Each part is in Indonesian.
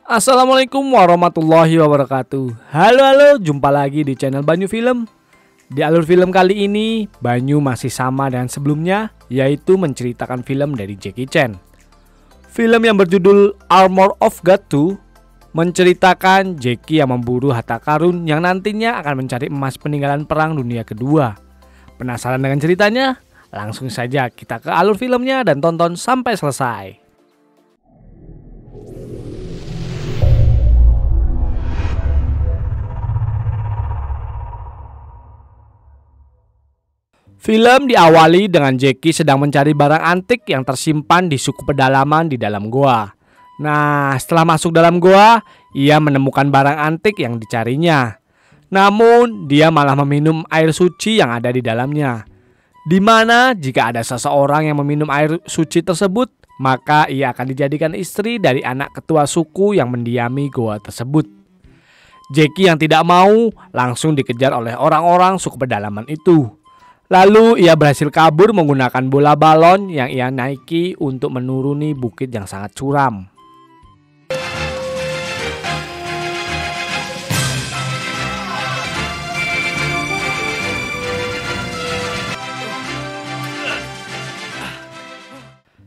Assalamualaikum warahmatullahi wabarakatuh. Halo, jumpa lagi di channel Banyu Film. Di alur film kali ini, Banyu masih sama dengan sebelumnya, yaitu menceritakan film dari Jackie Chan. Film yang berjudul Armor of God 2 menceritakan Jackie yang memburu harta karun yang nantinya akan mencari emas peninggalan Perang Dunia Kedua. Penasaran dengan ceritanya? Langsung saja kita ke alur filmnya dan tonton sampai selesai. Film diawali dengan Jackie sedang mencari barang antik yang tersimpan di suku pedalaman di dalam goa. Nah, setelah masuk dalam goa, ia menemukan barang antik yang dicarinya. Namun, dia malah meminum air suci yang ada di dalamnya. Di mana jika ada seseorang yang meminum air suci tersebut, maka ia akan dijadikan istri dari anak ketua suku yang mendiami goa tersebut. Jackie yang tidak mau langsung dikejar oleh orang-orang suku pedalaman itu. Lalu ia berhasil kabur menggunakan bola balon yang ia naiki untuk menuruni bukit yang sangat curam.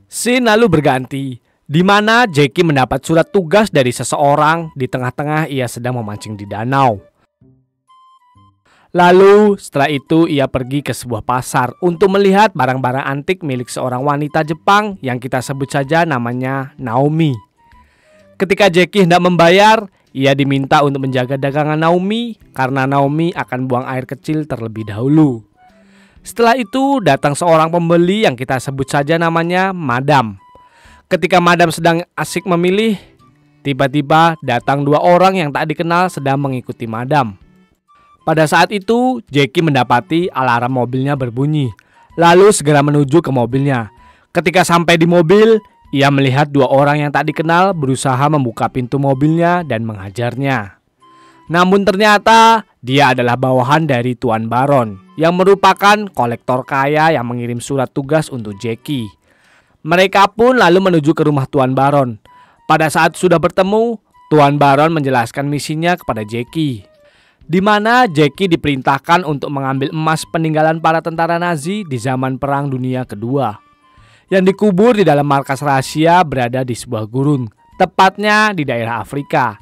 Scene lalu berganti, di mana Jackie mendapat surat tugas dari seseorang di tengah-tengah ia sedang memancing di danau. Lalu setelah itu ia pergi ke sebuah pasar untuk melihat barang-barang antik milik seorang wanita Jepang yang kita sebut saja namanya Naomi. Ketika Jackie hendak membayar, ia diminta untuk menjaga dagangan Naomi karena Naomi akan buang air kecil terlebih dahulu. Setelah itu datang seorang pembeli yang kita sebut saja namanya Madam. Ketika Madam sedang asik memilih, tiba-tiba datang dua orang yang tak dikenal sedang mengikuti Madam. Pada saat itu, Jackie mendapati alarm mobilnya berbunyi, lalu segera menuju ke mobilnya. Ketika sampai di mobil, ia melihat dua orang yang tak dikenal berusaha membuka pintu mobilnya dan menghajarnya. Namun ternyata dia adalah bawahan dari Tuan Baron, yang merupakan kolektor kaya yang mengirim surat tugas untuk Jackie. Mereka pun lalu menuju ke rumah Tuan Baron. Pada saat sudah bertemu, Tuan Baron menjelaskan misinya kepada Jackie, di mana Jackie diperintahkan untuk mengambil emas peninggalan para tentara Nazi di zaman Perang Dunia Kedua, yang dikubur di dalam markas rahasia berada di sebuah gurun, tepatnya di daerah Afrika.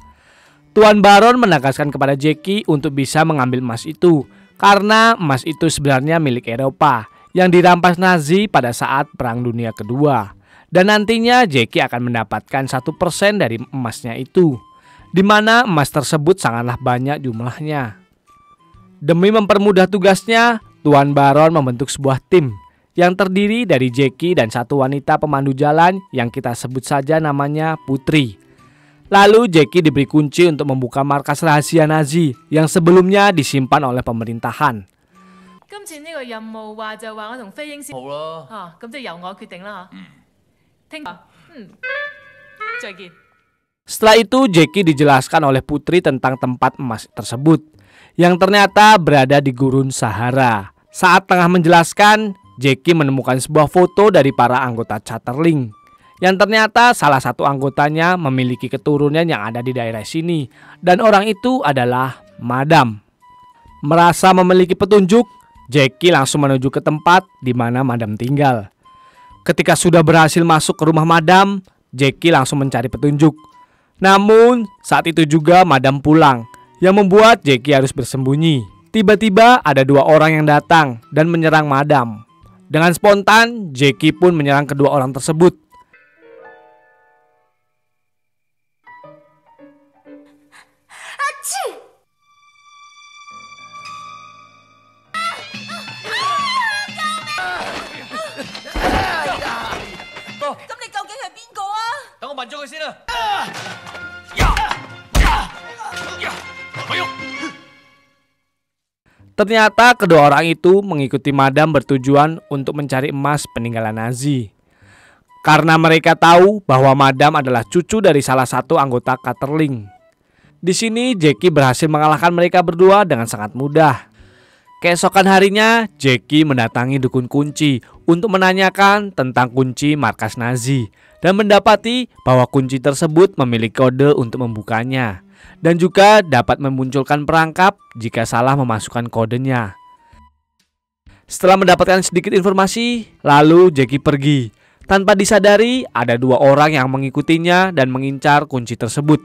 Tuan Baron menegaskan kepada Jackie untuk bisa mengambil emas itu, karena emas itu sebenarnya milik Eropa, yang dirampas Nazi pada saat Perang Dunia Kedua. Dan nantinya Jackie akan mendapatkan 1% dari emasnya itu, di mana emas tersebut sangatlah banyak jumlahnya. Demi mempermudah tugasnya, Tuan Baron membentuk sebuah tim yang terdiri dari Jackie dan satu wanita pemandu jalan yang kita sebut saja namanya Putri. Lalu Jackie diberi kunci untuk membuka markas rahasia Nazi yang sebelumnya disimpan oleh pemerintahan. Setelah itu Jackie dijelaskan oleh Putri tentang tempat emas tersebut, yang ternyata berada di gurun Sahara. Saat tengah menjelaskan, Jackie menemukan sebuah foto dari para anggota Chatterling, yang ternyata salah satu anggotanya memiliki keturunan yang ada di daerah sini, dan orang itu adalah Madam. Merasa memiliki petunjuk, Jackie langsung menuju ke tempat di mana Madam tinggal. Ketika sudah berhasil masuk ke rumah Madam, Jackie langsung mencari petunjuk. Namun saat itu juga Madam pulang, yang membuat Jackie harus bersembunyi. Tiba-tiba ada dua orang yang datang dan menyerang Madam. Dengan spontan, Jackie pun menyerang kedua orang tersebut. Ternyata kedua orang itu mengikuti Madam bertujuan untuk mencari emas peninggalan Nazi. Karena mereka tahu bahwa Madam adalah cucu dari salah satu anggota Chatterling. Di sini Jackie berhasil mengalahkan mereka berdua dengan sangat mudah. Keesokan harinya, Jackie mendatangi dukun kunci untuk menanyakan tentang kunci markas Nazi dan mendapati bahwa kunci tersebut memiliki kode untuk membukanya dan juga dapat memunculkan perangkap jika salah memasukkan kodenya. Setelah mendapatkan sedikit informasi, lalu Jackie pergi. Tanpa disadari, ada 2 orang yang mengikutinya dan mengincar kunci tersebut.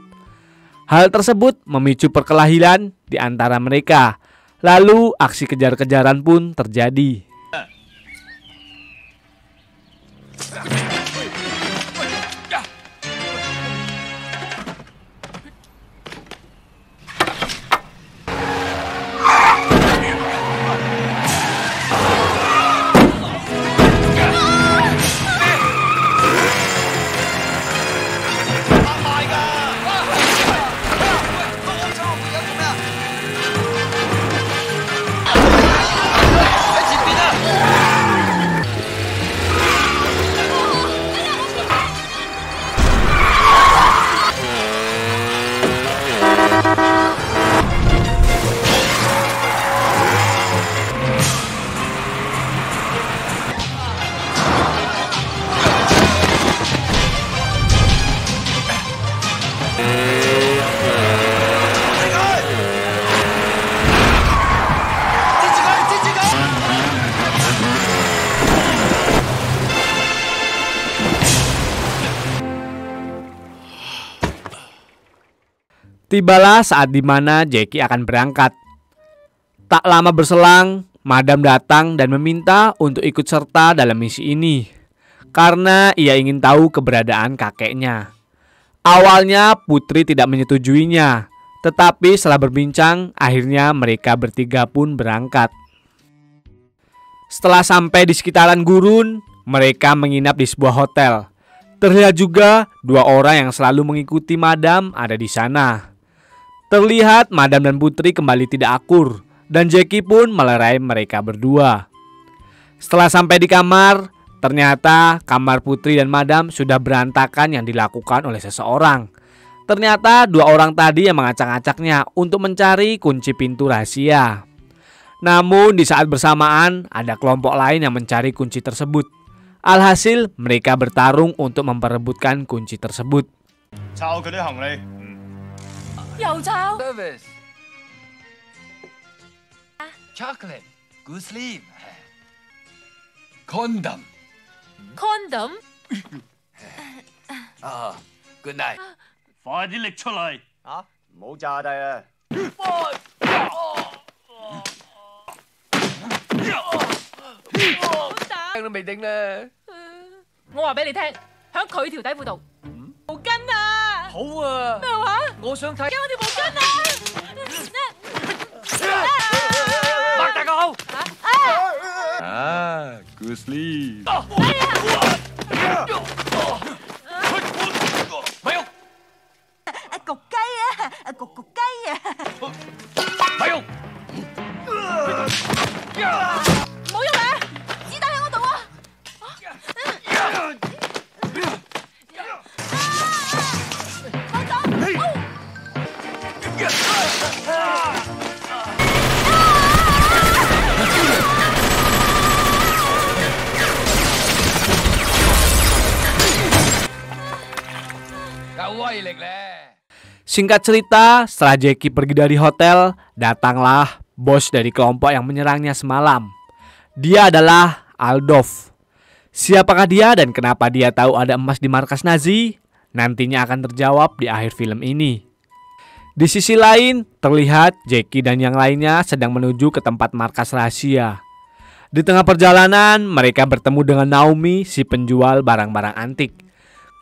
Hal tersebut memicu perkelahian di antara mereka. Lalu aksi kejar-kejaran pun terjadi. Tibalah saat dimana Jackie akan berangkat. Tak lama berselang, Madam datang dan meminta untuk ikut serta dalam misi ini karena ia ingin tahu keberadaan kakeknya. Awalnya Putri tidak menyetujuinya, tetapi setelah berbincang, akhirnya mereka bertiga pun berangkat. Setelah sampai di sekitaran gurun, mereka menginap di sebuah hotel. Terlihat juga 2 orang yang selalu mengikuti Madam ada di sana. Terlihat Madam dan Putri kembali tidak akur dan Jackie pun melerai mereka berdua. Setelah sampai di kamar, ternyata kamar Putri dan Madam sudah berantakan yang dilakukan oleh seseorang. Ternyata 2 orang tadi yang mengacak-acaknya untuk mencari kunci pintu rahasia. Namun di saat bersamaan ada kelompok lain yang mencari kunci tersebut. Alhasil mereka bertarung untuk memperebutkan kunci tersebut. 抄佢啲行李。又抄 Service. Chocolate. Good sleep. Condom. condom Good night. 快啲拎出嚟！嚇，唔好炸低啊！好打，都未頂咧。我話俾你聽，喺佢條底褲度毛巾啊！好啊，咩話？我想睇。俾我條毛巾啊！擘大個口。Good sleep。咪喐，焗雞啊，焗雞啊！咪喐。唔好喐啊！子彈喺我度啊！放手！夠威力咧！ Singkat cerita, setelah Jackie pergi dari hotel, datanglah bos dari kelompok yang menyerangnya semalam. Dia adalah Adolf. Siapakah dia dan kenapa dia tahu ada emas di markas Nazi? Nantinya akan terjawab di akhir film ini. Di sisi lain, terlihat Jackie dan yang lainnya sedang menuju ke tempat markas rahasia. Di tengah perjalanan, mereka bertemu dengan Naomi, si penjual barang-barang antik.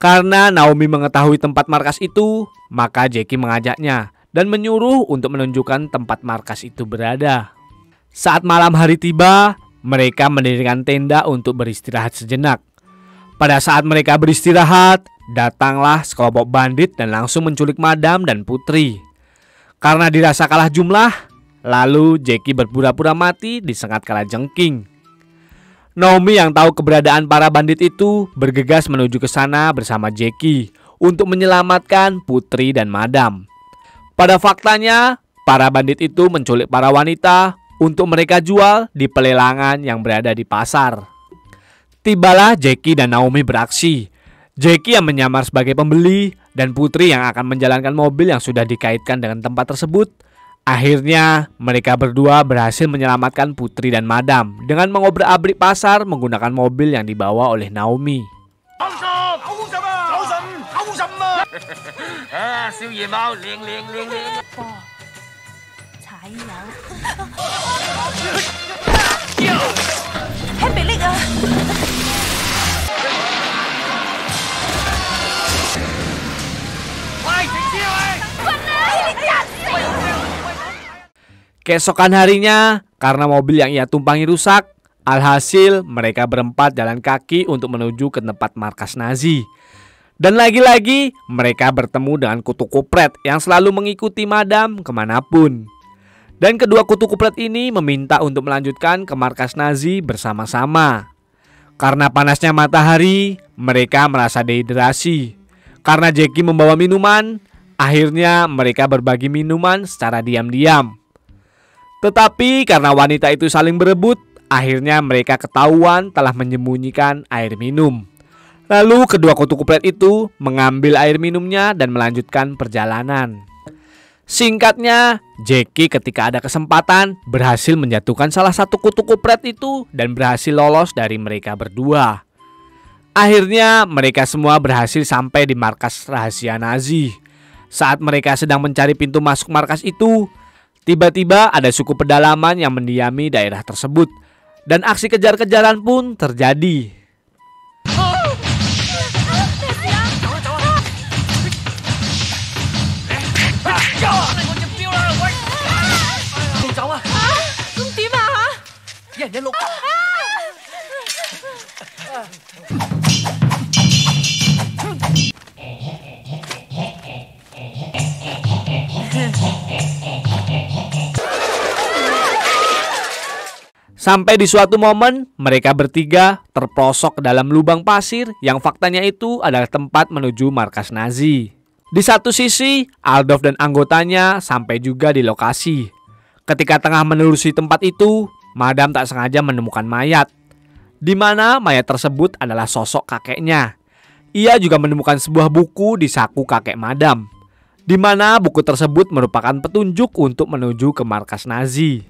Karena Naomi mengetahui tempat markas itu, maka Jackie mengajaknya dan menyuruh untuk menunjukkan tempat markas itu berada. Saat malam hari tiba, mereka mendirikan tenda untuk beristirahat sejenak. Pada saat mereka beristirahat, datanglah sekelompok bandit dan langsung menculik Madam dan Putri. Karena dirasa kalah jumlah, lalu Jackie berpura-pura mati disengat kalajengking. Naomi yang tahu keberadaan para bandit itu bergegas menuju ke sana bersama Jackie untuk menyelamatkan Putri dan Madam. Pada faktanya, para bandit itu menculik para wanita untuk mereka jual di pelelangan yang berada di pasar. Tibalah Jackie dan Naomi beraksi. Jackie yang menyamar sebagai pembeli dan Putri yang akan menjalankan mobil yang sudah dikaitkan dengan tempat tersebut. Akhirnya mereka berdua berhasil menyelamatkan Putri dan Madam dengan mengobrak-abrik pasar menggunakan mobil yang dibawa oleh Naomi. Keesokan harinya, karena mobil yang ia tumpangi rusak, alhasil mereka berempat jalan kaki untuk menuju ke tempat markas Nazi. Dan lagi-lagi mereka bertemu dengan kutu kupret yang selalu mengikuti Madam kemanapun. Dan kedua kutu kupret ini meminta untuk melanjutkan ke markas Nazi bersama-sama. Karena panasnya matahari, mereka merasa dehidrasi. Karena Jackie membawa minuman, akhirnya mereka berbagi minuman secara diam-diam. Tetapi karena wanita itu saling berebut, akhirnya mereka ketahuan telah menyembunyikan air minum. Lalu kedua kutu kupret itu mengambil air minumnya dan melanjutkan perjalanan. Singkatnya, Jackie ketika ada kesempatan berhasil menjatuhkan salah satu kutu kupret itu dan berhasil lolos dari mereka berdua. Akhirnya mereka semua berhasil sampai di markas rahasia Nazi. Saat mereka sedang mencari pintu masuk markas itu, tiba-tiba ada suku pedalaman yang mendiami daerah tersebut dan aksi kejar-kejaran pun terjadi. Sampai di suatu momen, mereka bertiga terprosok ke dalam lubang pasir yang faktanya itu adalah tempat menuju markas Nazi. Di satu sisi, Aldov dan anggotanya sampai juga di lokasi. Ketika tengah menelusuri tempat itu, Madam tak sengaja menemukan mayat, di mana mayat tersebut adalah sosok kakeknya. Ia juga menemukan sebuah buku di saku kakek Madam, di mana buku tersebut merupakan petunjuk untuk menuju ke markas Nazi.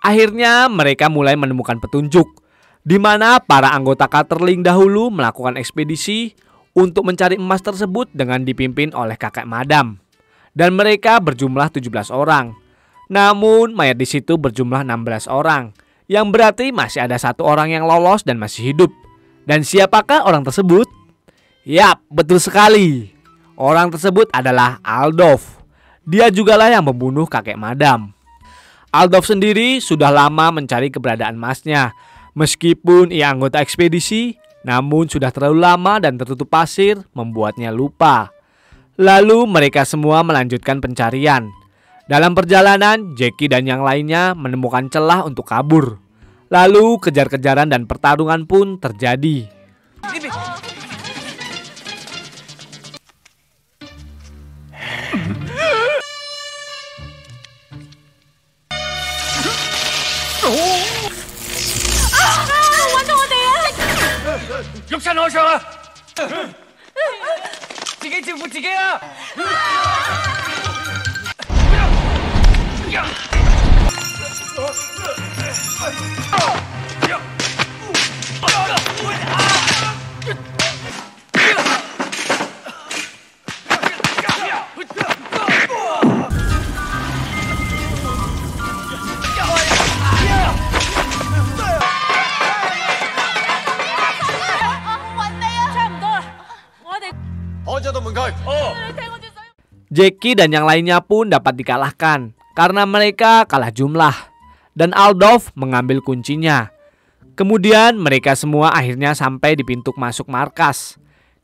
Akhirnya mereka mulai menemukan petunjuk, di mana para anggota Katerling dahulu melakukan ekspedisi untuk mencari emas tersebut dengan dipimpin oleh kakek Madam. Dan mereka berjumlah 17 orang. Namun mayat di situ berjumlah 16 orang, yang berarti masih ada satu orang yang lolos dan masih hidup. Dan siapakah orang tersebut? Yap, betul sekali. Orang tersebut adalah Aldov. Dia jugalah yang membunuh kakek Madam. Aldov sendiri sudah lama mencari keberadaan emasnya. Meskipun ia anggota ekspedisi, namun sudah terlalu lama dan tertutup pasir membuatnya lupa. Lalu mereka semua melanjutkan pencarian. Dalam perjalanan, Jackie dan yang lainnya menemukan celah untuk kabur. Lalu kejar-kejaran dan pertarungan pun terjadi. Jackie dan yang lainnya pun dapat dikalahkan karena mereka kalah jumlah, dan Aldov mengambil kuncinya. Kemudian mereka semua akhirnya sampai di pintu masuk markas.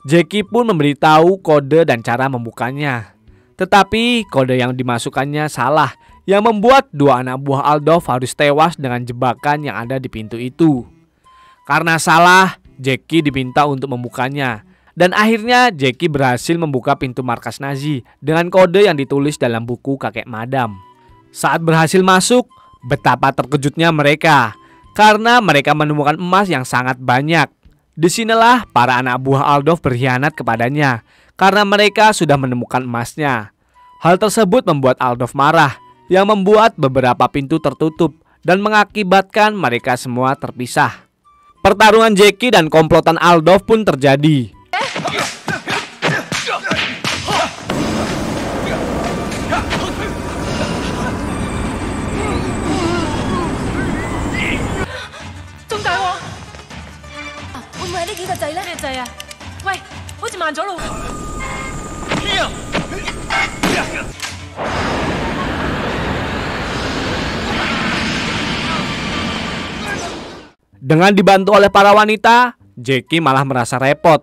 Jackie pun memberitahu kode dan cara membukanya. Tetapi kode yang dimasukkannya salah, yang membuat dua anak buah Aldov harus tewas dengan jebakan yang ada di pintu itu. Karena salah, Jackie diminta untuk membukanya. Dan akhirnya Jackie berhasil membuka pintu markas Nazi dengan kode yang ditulis dalam buku kakek Madam. Saat berhasil masuk, Betapa terkejutnya mereka karena mereka menemukan emas yang sangat banyak. Disinilah para anak buah Aldov berkhianat kepadanya karena mereka sudah menemukan emasnya. Hal tersebut membuat Aldov marah, yang membuat beberapa pintu tertutup dan mengakibatkan mereka semua terpisah. Pertarungan Jackie dan komplotan Aldov pun terjadi. Dengan dibantu oleh para wanita, Jackie malah merasa repot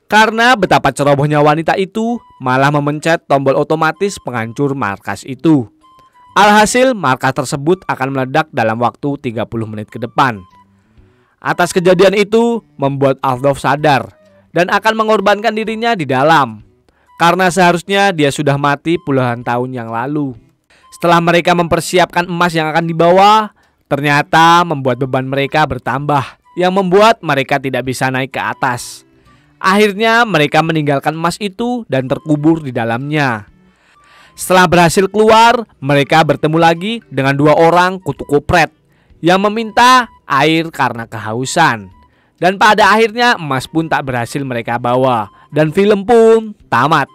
karena betapa cerobohnya wanita itu malah memencet tombol otomatis penghancur markas itu. Alhasil markas tersebut akan meledak dalam waktu 30 menit ke depan. Atas kejadian itu membuat Aldov sadar dan akan mengorbankan dirinya di dalam, karena seharusnya dia sudah mati puluhan tahun yang lalu. Setelah mereka mempersiapkan emas yang akan dibawa, ternyata membuat beban mereka bertambah, yang membuat mereka tidak bisa naik ke atas. Akhirnya mereka meninggalkan emas itu dan terkubur di dalamnya. Setelah berhasil keluar, mereka bertemu lagi dengan dua orang kutu kupret yang meminta air karena kehausan. Dan pada akhirnya emas pun tak berhasil mereka bawa dan film pun tamat.